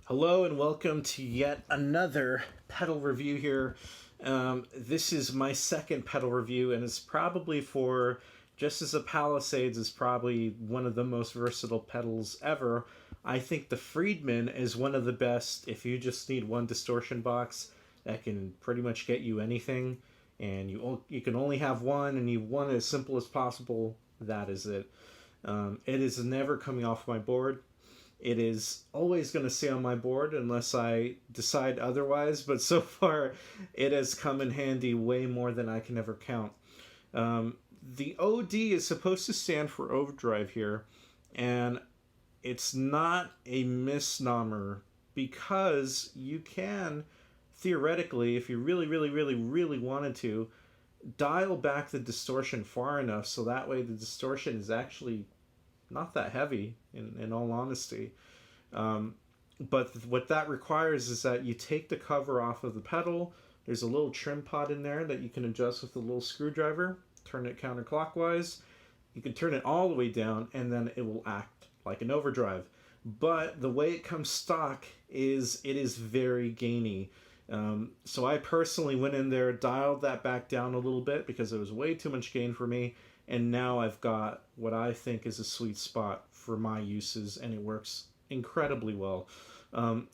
Hello and welcome to yet another pedal review here. This is my second pedal review, and it's probably for, just as the Palisades is probably one of the most versatile pedals ever. I think the Friedman is one of the best if you just need one distortion box that can pretty much get you anything, and you can only have one, and you want it as simple as possible. That is it. It is never coming off my board. It is always going to stay on my board unless I decide otherwise, but so far it has come in handy way more than I can ever count. The OD is supposed to stand for overdrive here, and it's not a misnomer because you can, theoretically, if you really wanted to, dial back the distortion far enough so that way the distortion is actually not that heavy, in all honesty. But what that requires is that you take the cover off of the pedal. There's a little trim pot in there that you can adjust with a little screwdriver, turn it counterclockwise. You can turn it all the way down, and then it will act like an overdrive. But the way it comes stock is it is very gainy. So I personally went in there, dialed that back down a little bit because it was way too much gain for me. And now I've got what I think is a sweet spot for my uses, and it works incredibly well.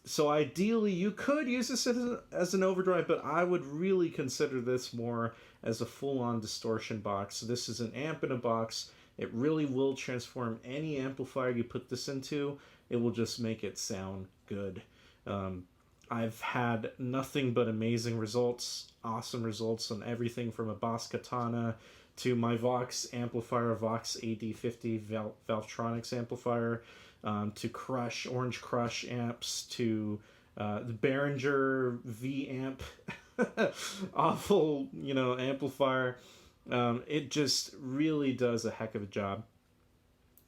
So ideally, you could use this as an overdrive, but I would really consider this more as a full-on distortion box. So this is an amp in a box. It really will transform any amplifier you put this into. It will just make it sound good. I've had nothing but amazing results, awesome results on everything from a Boss Katana to my Vox amplifier, Vox AD50 Valvetronics amplifier, to Orange Crush amps, to the Behringer V amp, awful, amplifier. It just really does a heck of a job.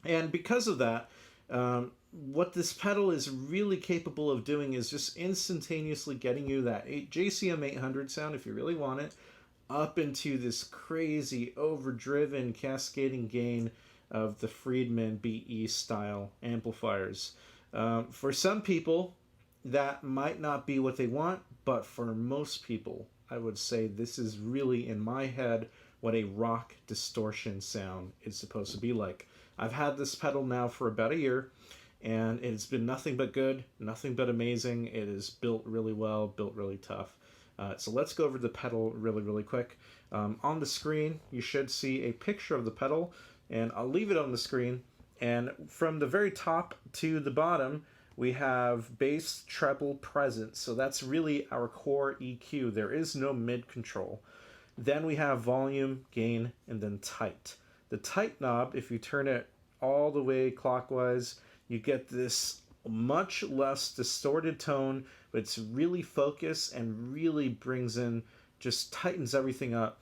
And because of that, what this pedal is really capable of doing is just instantaneously getting you that JCM 800 sound, if you really want it, up into this crazy, overdriven, cascading gain of the Friedman BE style amplifiers. For some people, that might not be what they want, but for most people, I would say this is really, in my head, what a rock distortion sound is supposed to be like. I've had this pedal now for about a year, and it's been nothing but good, nothing but amazing. It is built really well, built really tough. So let's go over the pedal really quick. On the screen, you should see a picture of the pedal, and I'll leave it on the screen. And from the very top to the bottom, we have bass, treble, presence. So that's really our core EQ. There is no mid control. Then we have volume, gain, and then tight. The tight knob, if you turn it all the way clockwise, you get this much less distorted tone, but it's really focused and really brings in, just tightens everything up.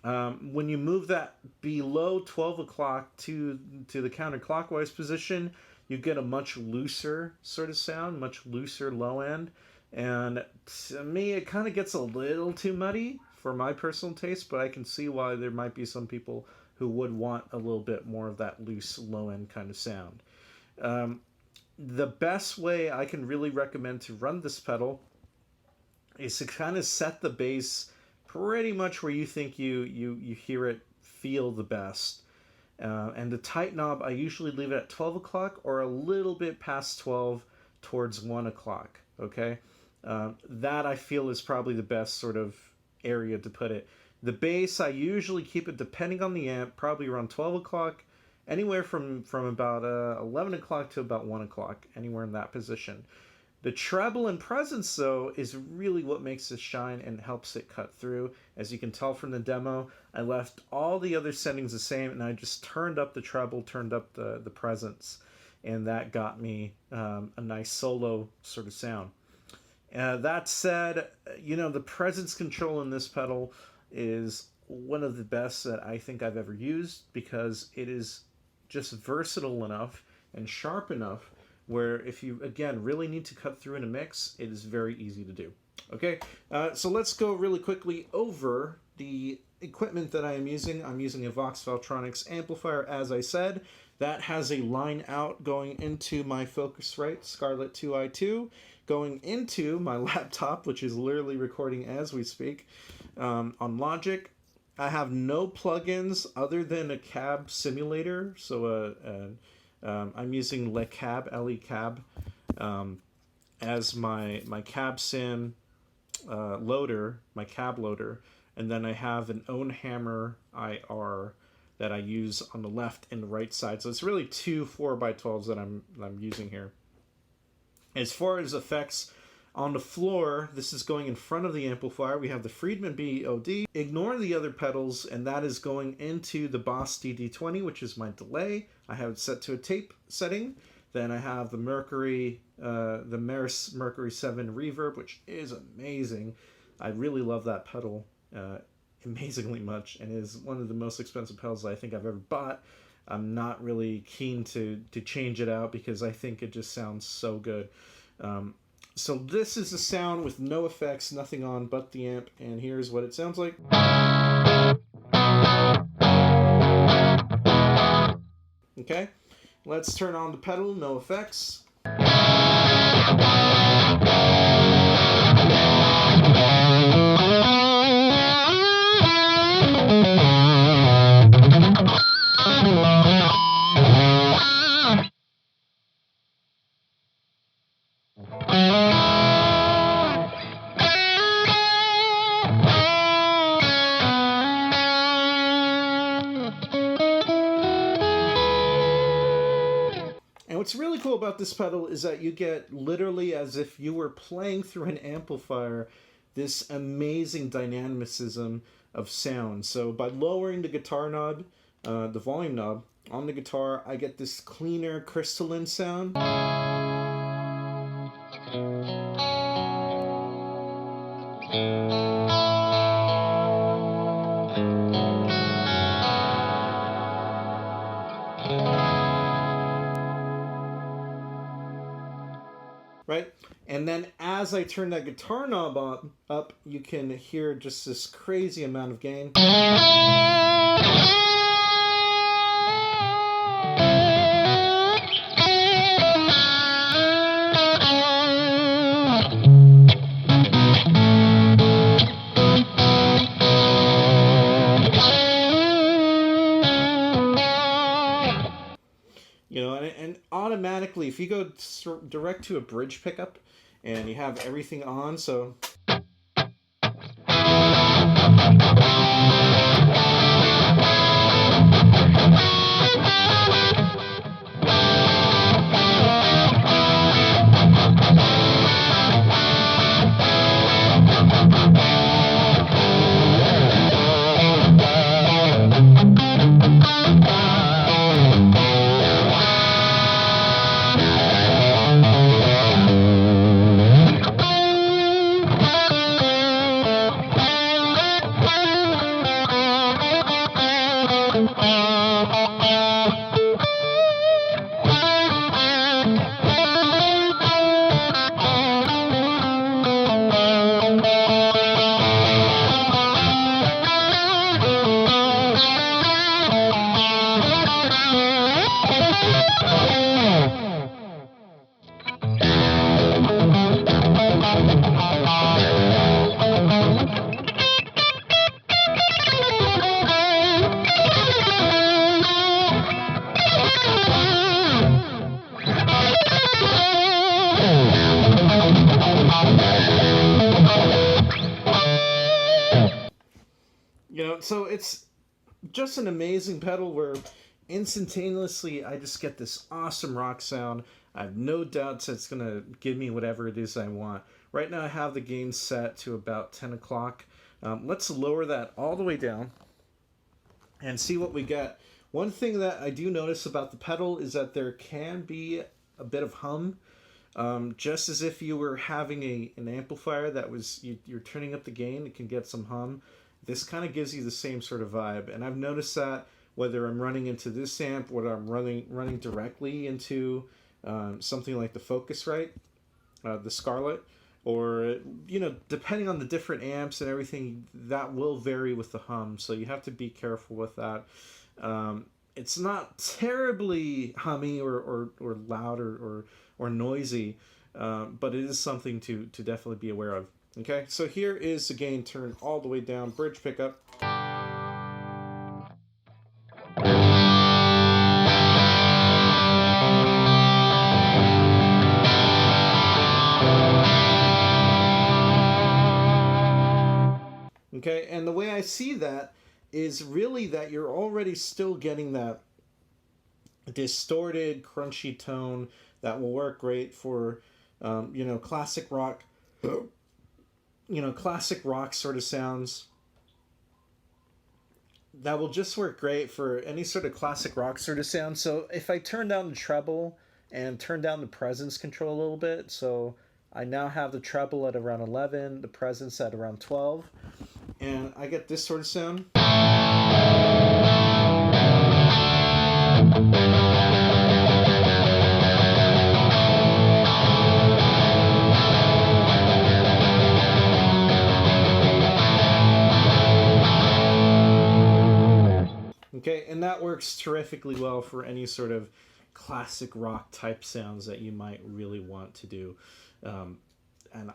When you move that below 12 o'clock to the counterclockwise position, you get a much looser sort of sound, much looser low end. And to me, it kind of gets a little too muddy for my personal taste, but I can see why there might be some people who would want a little bit more of that loose low end kind of sound. The best way I can really recommend to run this pedal is to kind of set the bass pretty much where you think you hear it feel the best. And the tight knob, I usually leave it at 12 o'clock or a little bit past 12 towards 1 o'clock, okay? That I feel is probably the best sort of area to put it. The bass, I usually keep it, depending on the amp, probably around 12 o'clock, anywhere from about 11 o'clock to about 1 o'clock, anywhere in that position. The treble and presence, though, is really what makes it shine and helps it cut through. As you can tell from the demo, I left all the other settings the same, and I just turned up the treble, turned up the presence, and that got me a nice solo sort of sound. That said, the presence control in this pedal is one of the best that I think I've ever used, because it is just versatile enough and sharp enough where if you, again, really need to cut through in a mix, it is very easy to do. Okay, so let's go really quickly over the equipment that I am using. I'm using a Vox Valvetronics amplifier, as I said. That has a line out going into my Focusrite Scarlett 2i2. going into my laptop, which is literally recording as we speak, on Logic. I have no plugins other than a cab simulator. So I'm using Le Cab, L-E Cab, as my cab sim loader, my cab loader. And then I have an Own Hammer IR that I use on the left and the right side. So it's really two 4x12s that I'm using here. As far as effects on the floor, this is going in front of the amplifier. We have the Friedman BE-OD. Ignore the other pedals, and that is going into the Boss DD20, which is my delay. I have it set to a tape setting. Then I have the the Meris Mercury 7 reverb, which is amazing. I really love that pedal amazingly much, and is one of the most expensive pedals I think I've ever bought. I'm not really keen to change it out because I think it just sounds so good. So this is the sound with no effects, nothing on but the amp, and here's what it sounds like. Okay, let's turn on the pedal, no effects. And what's really cool about this pedal is that you get literally as if you were playing through an amplifier this amazing dynamicism of sound. So by lowering the guitar knob, the volume knob on the guitar, I get this cleaner crystalline sound. Right? And then as I turn that guitar knob up, you can hear just this crazy amount of gain. You know, and automatically, if you go direct to a bridge pickup and you have everything on, so... You know, so it's just an amazing pedal where instantaneously I just get this awesome rock sound. I have no doubts it's going to give me whatever it is I want. Right now I have the gain set to about 10 o'clock. Let's lower that all the way down and see what we get. One thing that I do notice about the pedal is that there can be a bit of hum. Just as if you were having an amplifier that was, you're turning up the gain, it can get some hum. This kind of gives you the same sort of vibe. And I've noticed that whether I'm running into this amp, whether I'm running directly into something like the Focusrite, the Scarlett, or, you know, depending on the different amps and everything, that will vary with the hum. So you have to be careful with that. It's not terribly hummy or loud or noisy, but it is something to definitely be aware of. Okay, so here is the gain turned all the way down, bridge pickup. Okay, and the way I see that is really that you're already still getting that distorted, crunchy tone that will work great for, classic rock, classic rock sort of sounds. That will just work great for any sort of classic rock sort of sound. So if I turn down the treble and turn down the presence control a little bit, so I now have the treble at around 11, the presence at around 12, and I get this sort of sound. Okay, and that works terrifically well for any sort of classic rock type sounds that you might really want to do. And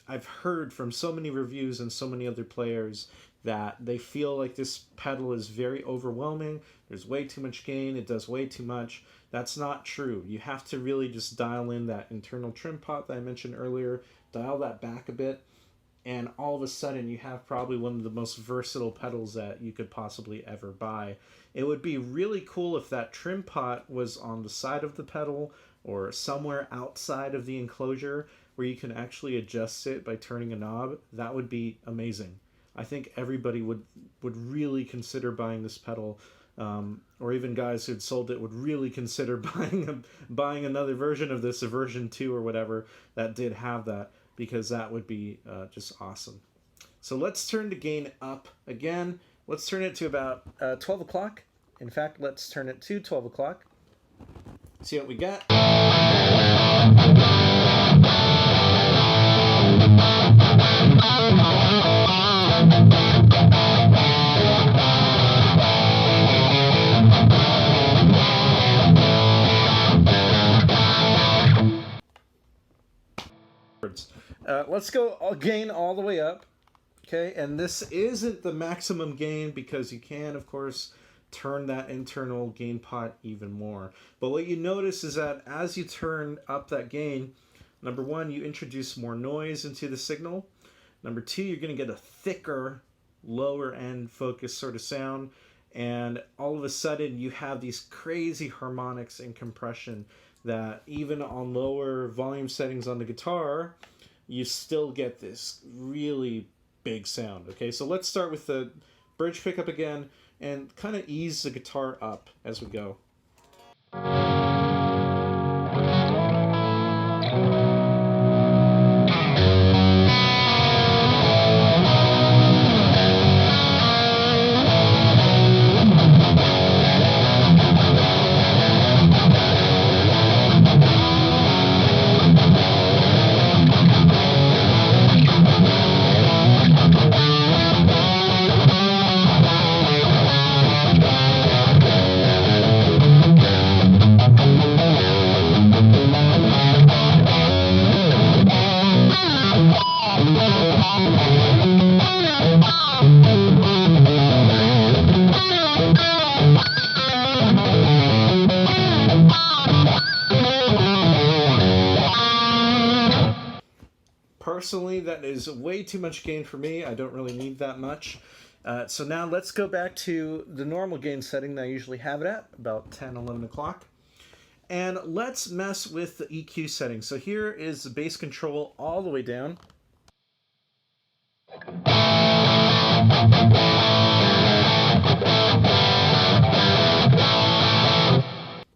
I've heard from so many reviews and so many other players that they feel like this pedal is very overwhelming. There's way too much gain. It does way too much. That's not true. You have to really just dial in that internal trim pot that I mentioned earlier, dial that back a bit, and all of a sudden you have probably one of the most versatile pedals that you could possibly ever buy. It would be really cool if that trim pot was on the side of the pedal or somewhere outside of the enclosure where you can actually adjust it by turning a knob. That would be amazing. I think everybody would really consider buying this pedal, or even guys who'd sold it would really consider buying another version of this, a version 2 or whatever, that did have that, because that would be just awesome. So let's turn the gain up again. Let's turn it to about 12 o'clock. In fact, let's turn it to 12 o'clock. See what we got. Let's go gain all the way up. Okay, and this isn't the maximum gain because you can, of course, turn that internal gain pot even more. But what you notice is that as you turn up that gain, number one, you introduce more noise into the signal. Number two, you're going to get a thicker, lower end focus sort of sound. And all of a sudden, you have these crazy harmonics and compression that even on lower volume settings on the guitar, you still get this really big sound. Okay, so let's start with the bridge pickup again and kind of ease the guitar up as we go. Personally, that is way too much gain for me. I don't really need that much. So now let's go back to the normal gain setting that I usually have it at, about 10, 11 o'clock. And let's mess with the EQ setting. So here is the bass control all the way down.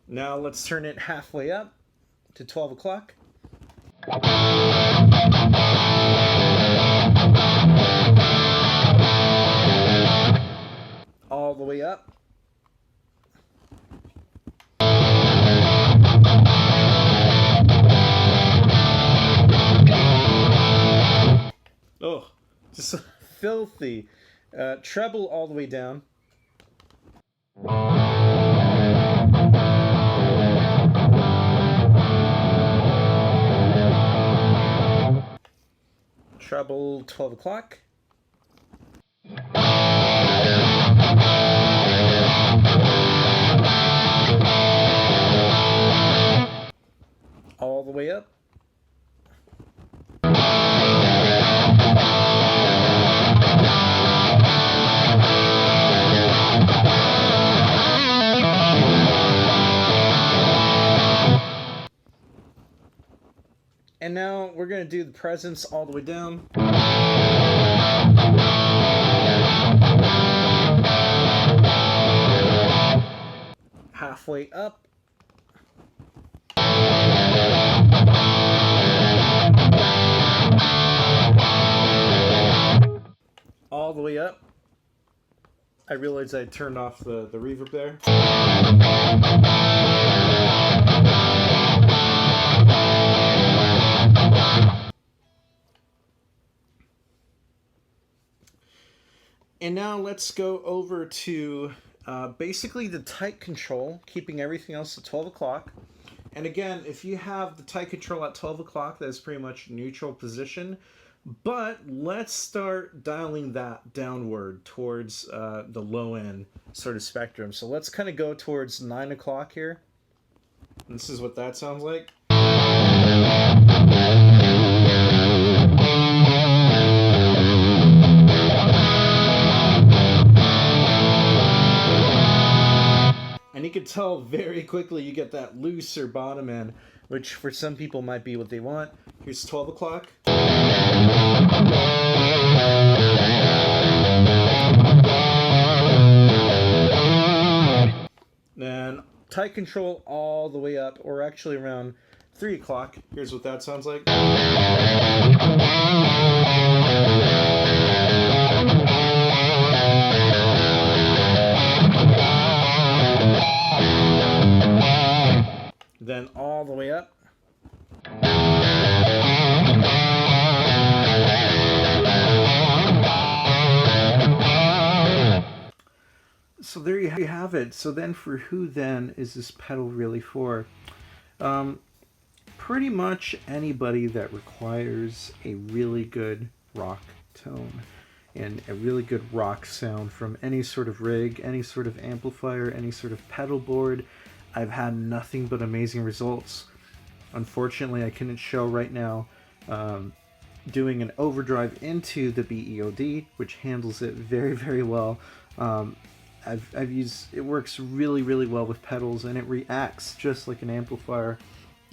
Now let's turn it halfway up to 12 o'clock. All the way up. Oh, just filthy. Treble all the way down. treble 12 o'clock. All the way up. And now we're going to do the presence all the way down. Halfway up. All the way up. I realized I turned off the reverb there. And now let's go over to basically the tight control, keeping everything else at 12 o'clock. And again, if you have the tight control at 12 o'clock, that's pretty much neutral position. But let's start dialing that downward towards the low end sort of spectrum. So let's kind of go towards 9 o'clock here. And this is what that sounds like. And you can tell very quickly you get that looser bottom end, which for some people might be what they want. Here's 12 o'clock. Then tight control all the way up, or actually around 3 o'clock. Here's what that sounds like. Then all the way up. So there you have it. So then for who then is this pedal really for? Pretty much anybody that requires a really good rock tone and a really good rock sound from any sort of rig, any sort of amplifier, any sort of pedal board. I've had nothing but amazing results. Unfortunately, I couldn't show right now doing an overdrive into the BE-OD, which handles it very, very well. I've used, it works really, really well with pedals, and it reacts just like an amplifier,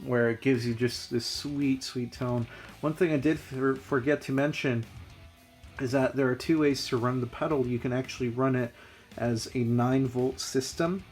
where it gives you just this sweet, sweet tone. One thing I did forget to mention is that there are two ways to run the pedal. You can actually run it as a 9-volt system,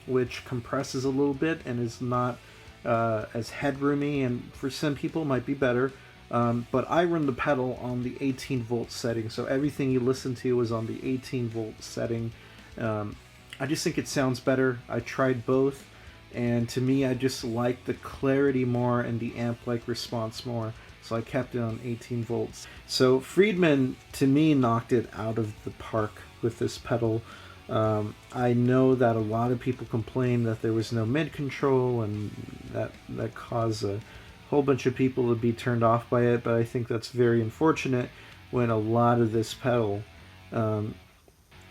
which compresses a little bit and is not as headroomy, and for some people might be better. But I run the pedal on the 18-volt setting, so everything you listen to is on the 18-volt setting. I just think it sounds better. I tried both, and to me, I just like the clarity more and the amp-like response more, so I kept it on 18 volts. So Friedman, to me, knocked it out of the park with this pedal. I know that a lot of people complain that there was no mid control, and that caused a whole bunch of people to be turned off by it, but I think that's very unfortunate when a lot of this pedal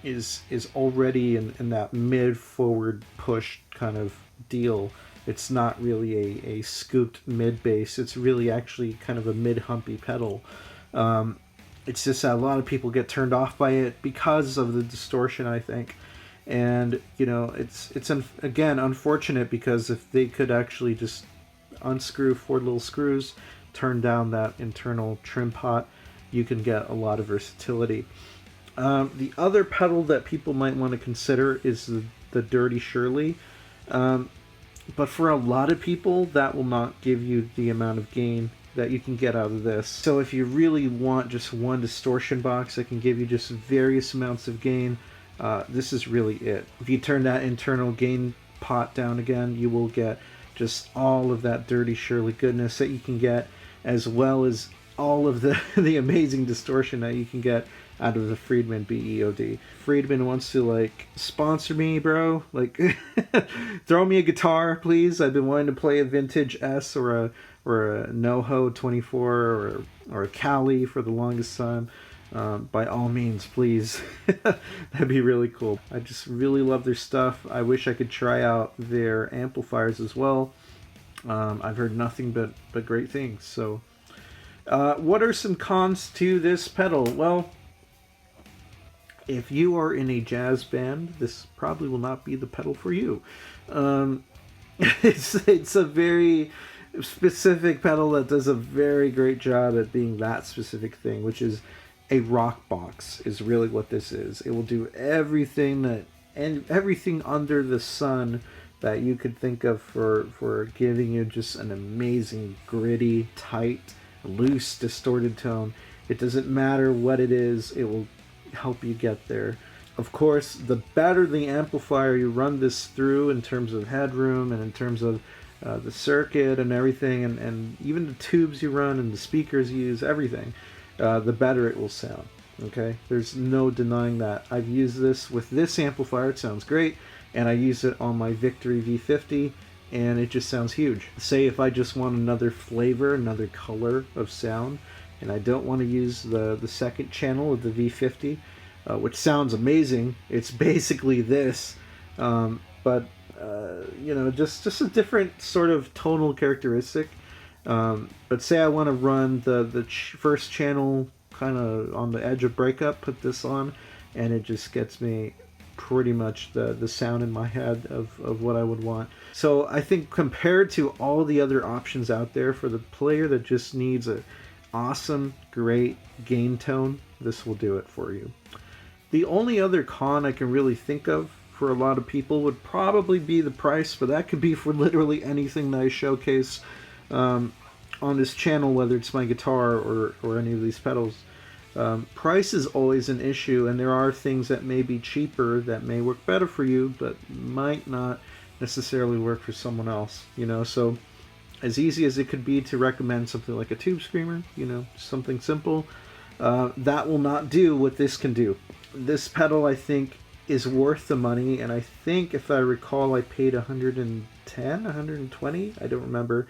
is already in that mid forward push kind of deal. It's not really a scooped mid bass. It's really actually kind of a mid humpy pedal. It's just that a lot of people get turned off by it because of the distortion, I think. And, you know, it's again, unfortunate, because if they could actually just unscrew 4 little screws, turn down that internal trim pot, you can get a lot of versatility. The other pedal that people might want to consider is the Dirty Shirley. But for a lot of people, that will not give you the amount of gain that you can get out of this. So if you really want just one distortion box that can give you just various amounts of gain, this is really it. If you turn that internal gain pot down again, you will get just all of that Dirty Shirley goodness that you can get, as well as all of the amazing distortion that you can get out of the Friedman BE-OD. Friedman wants to, like, sponsor me, bro. Like, throw me a guitar, please. I've been wanting to play a vintage S or or a NoHo 24 or a Kali for the longest time, by all means, please. That'd be really cool. I just really love their stuff. I wish I could try out their amplifiers as well. I've heard nothing but great things. So, what are some cons to this pedal? Well, if you are in a jazz band, this probably will not be the pedal for you. It's a very specific pedal that does a very great job at being that specific thing, which is a rock box is really what this is. It will do everything everything under the sun that you could think of for giving you just an amazing, gritty, tight, loose, distorted tone. It doesn't matter what it is, it will help you get there. Of course, the better the amplifier you run this through in terms of headroom and in terms of the circuit and everything, and even the tubes you run and the speakers you use, everything, the better it will sound. Okay, there's no denying that. I've used this with this amplifier, it sounds great, and I use it on my Victory V50, and it just sounds huge. Say if I just want another flavor, another color of sound, and I don't want to use the second channel of the V50, which sounds amazing. It's basically this, but you know, just a different sort of tonal characteristic. But say I want to run the first channel kind of on the edge of breakup, put this on, and it just gets me pretty much the sound in my head of what I would want. So I think compared to all the other options out there for the player that just needs a awesome, great gain tone, this will do it for you. The only other con I can really think of for a lot of people would probably be the price, but that could be for literally anything that I showcase on this channel, whether it's my guitar or any of these pedals. Price is always an issue, and there are things that may be cheaper that may work better for you, but might not necessarily work for someone else, you know. So as easy as it could be to recommend something like a tube screamer, you know, something simple, that will not do what this can do. This pedal, I think, is worth the money, and I think, if I recall, I paid 110, 120, I don't remember,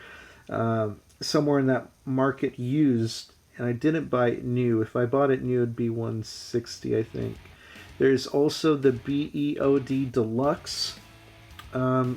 somewhere in that market used, and I didn't buy it new. If I bought it new, it'd be 160, I think. There's also the BE-OD Deluxe,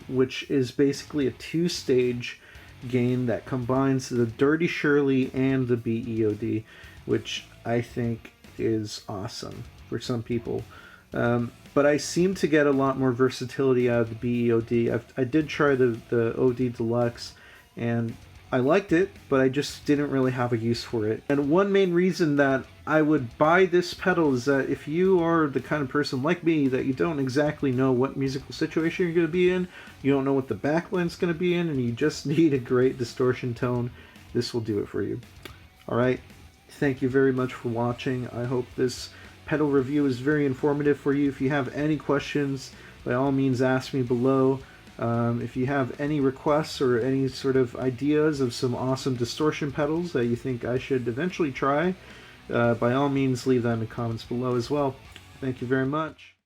which is basically a two-stage gain that combines the Dirty Shirley and the BE-OD, which I think is awesome for some people. But I seem to get a lot more versatility out of the BE-OD. I did try the OD Deluxe, and I liked it, but I just didn't really have a use for it. And one main reason that I would buy this pedal is that if you are the kind of person like me that you don't exactly know what musical situation you're going to be in, you don't know what the backline's going to be in, and you just need a great distortion tone, this will do it for you. Alright, thank you very much for watching. I hope this pedal review is very informative for you. If you have any questions, by all means ask me below. If you have any requests or any sort of ideas of some awesome distortion pedals that you think I should eventually try, by all means leave that in the comments below as well. Thank you very much.